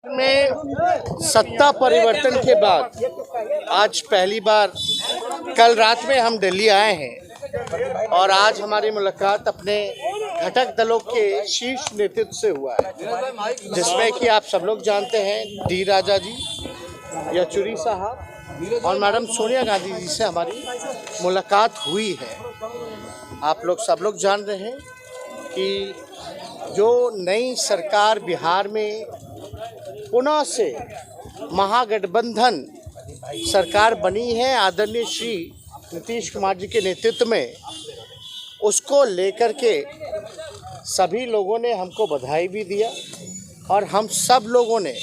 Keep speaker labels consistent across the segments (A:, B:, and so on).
A: में सत्ता परिवर्तन के बाद आज पहली बार कल रात में हम दिल्ली आए हैं और आज हमारी मुलाकात अपने घटक दलों के शीर्ष नेतृत्व से हुआ है, जिसमें कि आप सब लोग जानते हैं डी राजा जी, येचुरी साहब और मैडम सोनिया गांधी जी से हमारी मुलाकात हुई है। आप लोग सब लोग जान रहे हैं कि जो नई सरकार बिहार में पुनः से महागठबंधन सरकार बनी है आदरणीय श्री नीतीश कुमार जी के नेतृत्व में, उसको लेकर के सभी लोगों ने हमको बधाई भी दिया और हम सब लोगों ने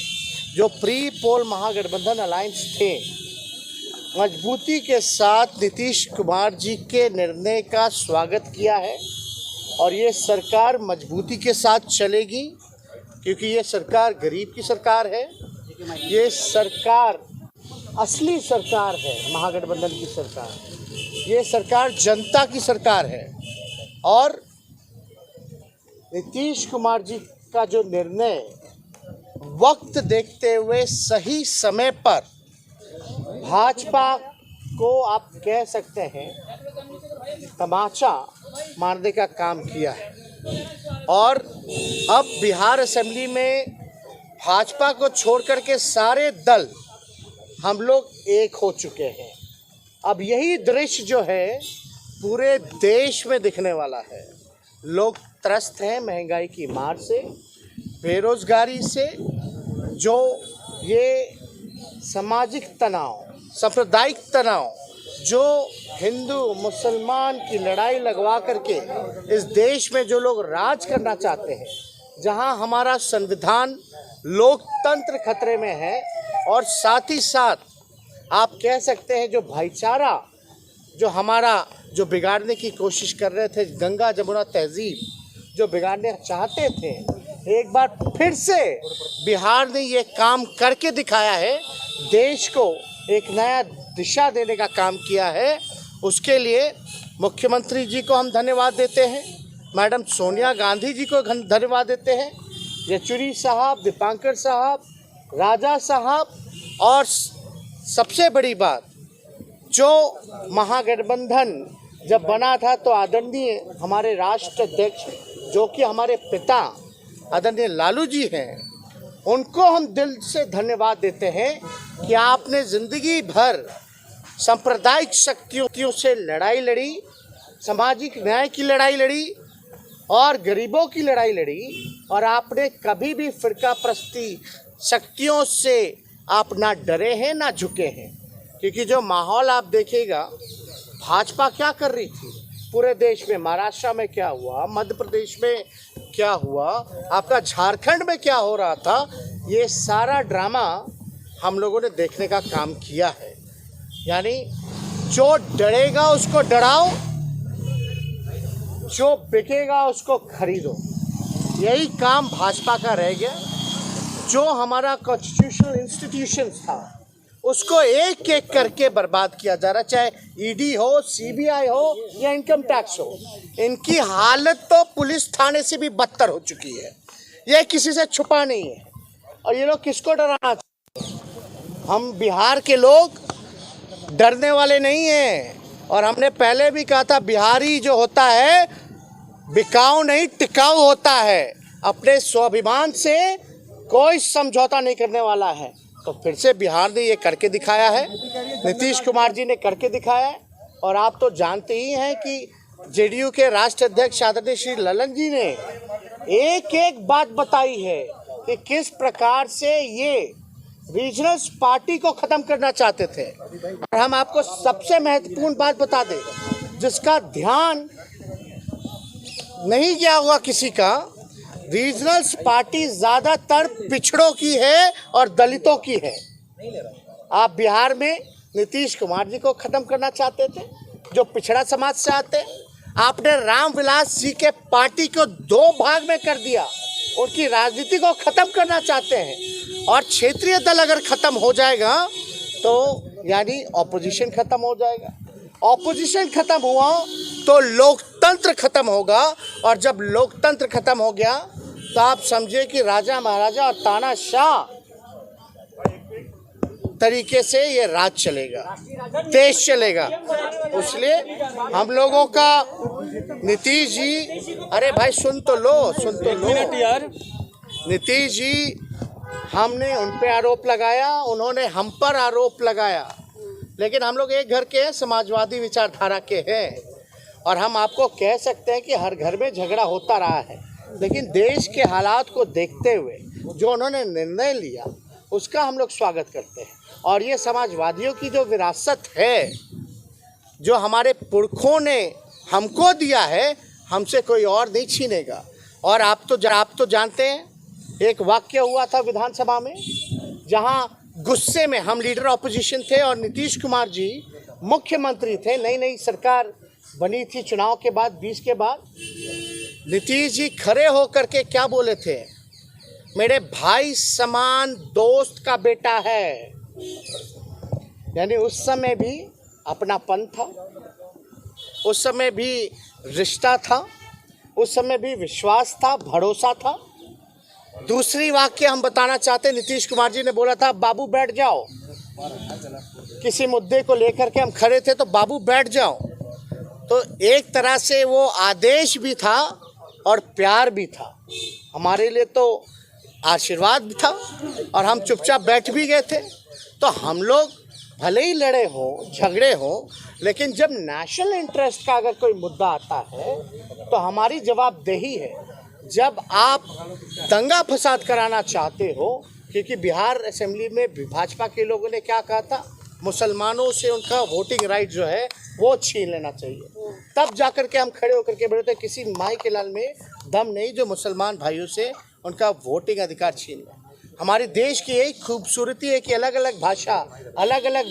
A: जो प्री पोल महागठबंधन अलायंस थे मजबूती के साथ नीतीश कुमार जी के निर्णय का स्वागत किया है और ये सरकार मजबूती के साथ चलेगी, क्योंकि ये सरकार गरीब की सरकार है। ये सरकार असली सरकार है, महागठबंधन की सरकार। ये सरकार जनता की सरकार है और नीतीश कुमार जी का जो निर्णय वक्त देखते हुए सही समय पर भाजपा को आप कह सकते हैं तमाचा मारने का काम किया है और अब बिहार असेंबली में भाजपा को छोड़ करके सारे दल हम लोग एक हो चुके हैं। अब यही दृश्य जो है पूरे देश में दिखने वाला है। लोग त्रस्त हैं महंगाई की मार से, बेरोजगारी से, जो ये सामाजिक तनाव, सांप्रदायिक तनाव, जो हिंदू मुसलमान की लड़ाई लगवा करके इस देश में जो लोग राज करना चाहते हैं, जहां हमारा संविधान लोकतंत्र खतरे में है और साथ ही साथ आप कह सकते हैं जो भाईचारा जो हमारा जो बिगाड़ने की कोशिश कर रहे थे, गंगा जमुना तहजीब जो बिगाड़ने चाहते थे, एक बार फिर से बिहार ने ये काम करके दिखाया है, देश को एक नया दिशा देने का काम किया है। उसके लिए मुख्यमंत्री जी को हम धन्यवाद देते हैं, मैडम सोनिया गांधी जी को धन्यवाद देते हैं, येचुरी साहब, दीपांकर साहब, राजा साहब और सबसे बड़ी बात जो महागठबंधन जब बना था तो आदरणीय हमारे राष्ट्र अध्यक्ष जो कि हमारे पिता आदरणीय लालू जी हैं, उनको हम दिल से धन्यवाद देते हैं कि आपने ज़िंदगी भर सांप्रदायिक शक्तियों से लड़ाई लड़ी, सामाजिक न्याय की लड़ाई लड़ी और गरीबों की लड़ाई लड़ी और आपने कभी भी फिरका प्रस्ती शक्तियों से आप ना डरे हैं ना झुके हैं। क्योंकि जो माहौल आप देखिएगा, भाजपा क्या कर रही थी पूरे देश में, महाराष्ट्र में क्या हुआ, मध्य प्रदेश में क्या हुआ, आपका झारखंड में क्या हो रहा था, ये सारा ड्रामा हम लोगों ने देखने का काम किया है। यानी जो डरेगा उसको डराओ, जो बिकेगा उसको खरीदो, यही काम भाजपा का रह गया। जो हमारा कॉन्स्टिट्यूशनल इंस्टीट्यूशंस था उसको एक एक करके बर्बाद किया जा रहा, चाहे ईडी हो, सीबीआई हो या इनकम टैक्स हो। इनकी हालत तो पुलिस थाने से भी बदतर हो चुकी है, ये किसी से छुपा नहीं है। और ये लोग किसको डराना चाहते हैं? हम बिहार के लोग डरने वाले नहीं हैं और हमने पहले भी कहा था बिहारी जो होता है बिकाऊ नहीं टिकाऊ होता है, अपने स्वाभिमान से कोई समझौता नहीं करने वाला है। तो फिर से बिहार ने ये करके दिखाया है, नीतीश कुमार जी ने करके दिखाया है। और आप तो जानते ही हैं कि जेडीयू के राष्ट्र अध्यक्ष आदरणीय श्री ललन जी ने एक एक बात बताई है कि किस प्रकार से ये रीजनल पार्टी को ख़त्म करना चाहते थे। और हम आपको सबसे महत्वपूर्ण बात बता दें जिसका ध्यान नहीं गया हुआ किसी का, रीजनल पार्टी ज़्यादातर पिछड़ों की है और दलितों की है। आप बिहार में नीतीश कुमार जी को ख़त्म करना चाहते थे जो पिछड़ा समाज से आते, आपने रामविलास जी के पार्टी को दो भाग में कर दिया, उनकी राजनीति को ख़त्म करना चाहते हैं। और क्षेत्रीय दल अगर ख़त्म हो जाएगा तो यानी ऑपोजिशन ख़त्म हो जाएगा, ऑपोजिशन ख़त्म हुआ तो लोकतंत्र ख़त्म होगा और जब लोकतंत्र ख़त्म हो गया तो आप समझिए कि राजा महाराजा और तानाशाह तरीके से ये राज चलेगा, देश चलेगा। इसलिए हम लोगों का नीतीश जी, अरे भाई सुन तो लो नीतीश जी, हमने उन पे आरोप लगाया, उन्होंने हम पर आरोप लगाया, लेकिन हम लोग एक घर के हैं, समाजवादी विचारधारा के हैं, और हम आपको कह सकते हैं कि हर घर में झगड़ा होता रहा है, लेकिन देश के हालात को देखते हुए जो उन्होंने निर्णय लिया उसका हम लोग स्वागत करते हैं। और ये समाजवादियों की जो विरासत है, जो हमारे पुरखों ने हमको दिया है, हमसे कोई और नहीं छीनेगा। और आप तो जानते हैं, एक वाक्य हुआ था विधानसभा में, जहां गुस्से में हम लीडर ऑपोजिशन थे और नीतीश कुमार जी मुख्यमंत्री थे, नई सरकार बनी थी चुनाव के बाद, 20 के बाद। नीतीश जी खड़े होकर के क्या बोले थे, मेरे भाई समान दोस्त का बेटा है। यानी उस समय भी अपनापन था, उस समय भी रिश्ता था, उस समय भी विश्वास था, भरोसा था। दूसरी वाक्य हम बताना चाहते, नीतीश कुमार जी ने बोला था बाबू बैठ जाओ, किसी मुद्दे को लेकर के हम खड़े थे तो बाबू बैठ जाओ। तो एक तरह से वो आदेश भी था और प्यार भी था, हमारे लिए तो आशीर्वाद भी था, और हम चुपचाप बैठ भी गए थे। तो हम लोग भले ही लड़े हो, झगड़े हो, लेकिन जब नेशनल इंटरेस्ट का अगर कोई मुद्दा आता है तो हमारी जवाबदेही है। जब आप दंगा फसाद कराना चाहते हो, क्योंकि बिहार असेंबली में भाजपा के लोगों ने क्या कहा था, मुसलमानों से उनका वोटिंग राइट जो है वो छीन लेना चाहिए, तब जाकर के हम खड़े होकर के बोले थे किसी माई के लाल में दम नहीं जो मुसलमान भाइयों से उनका वोटिंग अधिकार छीन ले। हमारे देश की यही खूबसूरती है कि अलग अलग भाषा, अलग अलग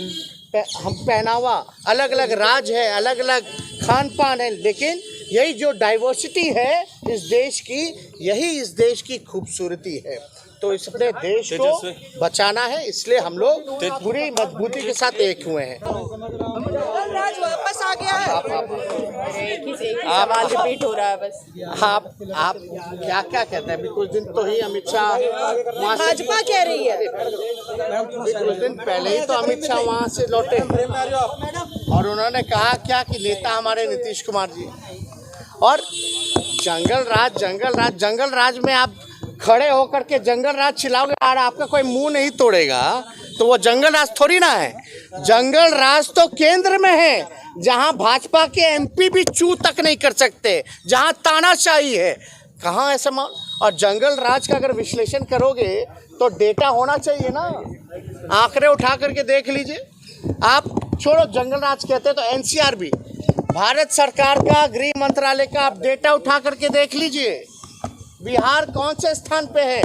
A: हम पहनावा, अलग अलग राज है, अलग अलग खान पान है, लेकिन यही जो डाइवर्सिटी है इस देश की, यही इस देश की खूबसूरती है। तो इस अपने देश को बचाना है, इसलिए हम लोग पूरी मजबूती के साथ एक हुए हैं।
B: राज वापस आ गया है।
C: सवाल रिपीट हो रहा है बस।
A: आप क्या कहते हैं? अभी कुछ दिन तो ही अमित शाह
B: भाजपा कह रही है,
A: कुछ दिन पहले ही तो अमित शाह वहाँ से लौटे और उन्होंने कहा क्या कि नेता हमारे नीतीश कुमार जी, और जंगल राज में आप खड़े होकर के जंगल राज चिल्लाओगे और आपका कोई मुंह नहीं तोड़ेगा तो वो जंगल राज थोड़ी ना है। जंगल राज तो केंद्र में है, जहां भाजपा के एमपी भी चू तक नहीं कर सकते, जहां तानाशाही है। कहाँ ऐसा और जंगल राज का अगर विश्लेषण करोगे तो डेटा होना चाहिए ना, आंकड़े उठा करके देख लीजिए। आप छोड़ो जंगल राज कहते हैं तो एनसीआरबी, भारत सरकार का गृह मंत्रालय का आप डेटा उठा करके देख लीजिए, बिहार कौन से स्थान पे है,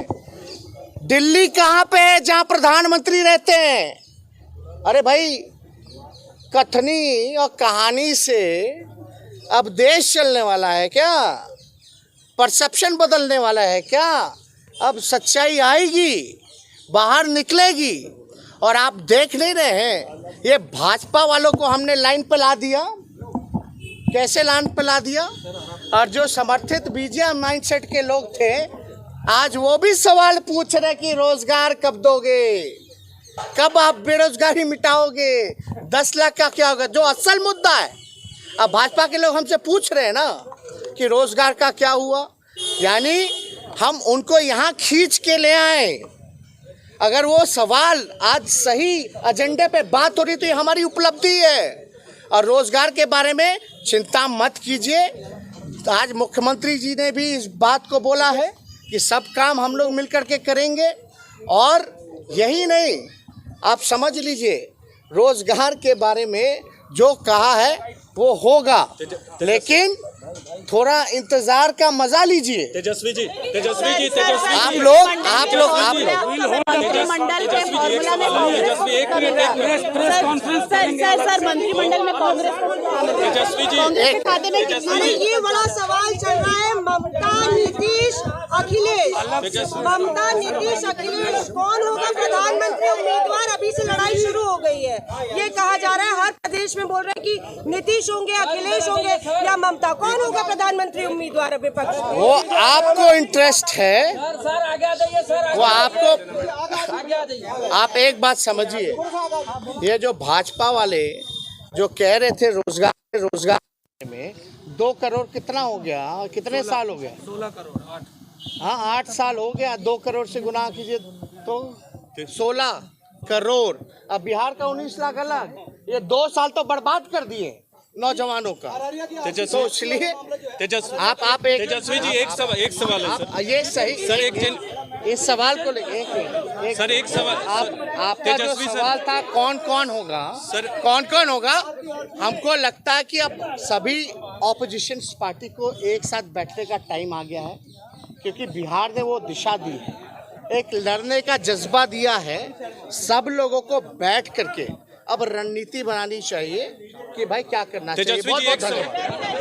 A: दिल्ली कहाँ पे है जहाँ प्रधानमंत्री रहते हैं। अरे भाई, कथनी और कहानी से अब देश चलने वाला है क्या? परसेप्शन बदलने वाला है क्या? अब सच्चाई आएगी, बाहर निकलेगी। और आप देख नहीं रहे हैं, ये भाजपा वालों को हमने लाइन पे ला दिया। कैसे लाइन पे ला दिया? और जो समर्थित बीजेपी माइंडसेट के लोग थे, आज वो भी सवाल पूछ रहे कि रोजगार कब दोगे, कब आप बेरोजगारी मिटाओगे, 10 लाख का क्या होगा, जो असल मुद्दा है। अब भाजपा के लोग हमसे पूछ रहे हैं ना कि रोजगार का क्या हुआ, यानी हम उनको यहाँ खींच के ले आए। अगर वो सवाल आज सही एजेंडे पे बात हो रही तो ये हमारी उपलब्धि है। और रोजगार के बारे में चिंता मत कीजिए, आज मुख्यमंत्री जी ने भी इस बात को बोला है कि सब काम हम लोग मिलकर के करेंगे। और यही नहीं, आप समझ लीजिए, रोजगार के बारे में जो कहा है वो होगा, लेकिन थोड़ा इंतजार का मजा लीजिए।
C: तेजस्वी जी
A: आप लोग
B: मंत्रिमंडल के फॉर्मूला में सर मंत्रिमंडल में कांग्रेस के खाते में कितनी? ये बड़ा सवाल चल रहा है, ममता नीतीश अखिलेश, ममता नीतीश अखिलेश कौन होगा प्रधानमंत्री उम्मीदवार? अभी से लड़ाई शुरू हो हो गई है। ये कहा जा रहा है, हर प्रदेश में बोल रहे हैं कि नीतीश होंगे, अखिलेश होंगे या ममता, कौन होगा प्रधानमंत्री उम्मीदवार विपक्ष?
A: वो आपको इंटरेस्ट है, वो आपको, आप एक बात समझिए, ये जो भाजपा वाले जो कह रहे थे रोजगार में 2 करोड़ कितना हो गया, कितने साल हो गया?
D: 16 करोड़ 8।
A: हाँ 8 साल हो गया, 2 करोड़ से गुना कीजिए तो 16 करोड़। अब बिहार का 19 लाख अलग, ये 2 साल तो बर्बाद कर दिए नौजवानों का। तो इसलिए आप एक
D: तेजस्वी जी एक सवाल है सर।
A: ये सही
D: सर
A: इस सवाल को लेकर
D: सर एक सवाल
A: आपका जो सवाल था कौन कौन होगा
D: सर,
A: कौन कौन होगा, हमको लगता है कि अब सभी ऑपोजिशन पार्टी को एक साथ बैठने का टाइम आ गया है, क्योंकि बिहार ने वो दिशा दी है, एक लड़ने का जज्बा दिया है। सब लोगों को बैठ करके अब रणनीति बनानी चाहिए कि भाई क्या करना चाहिए। बहुत बहुत धन्यवाद।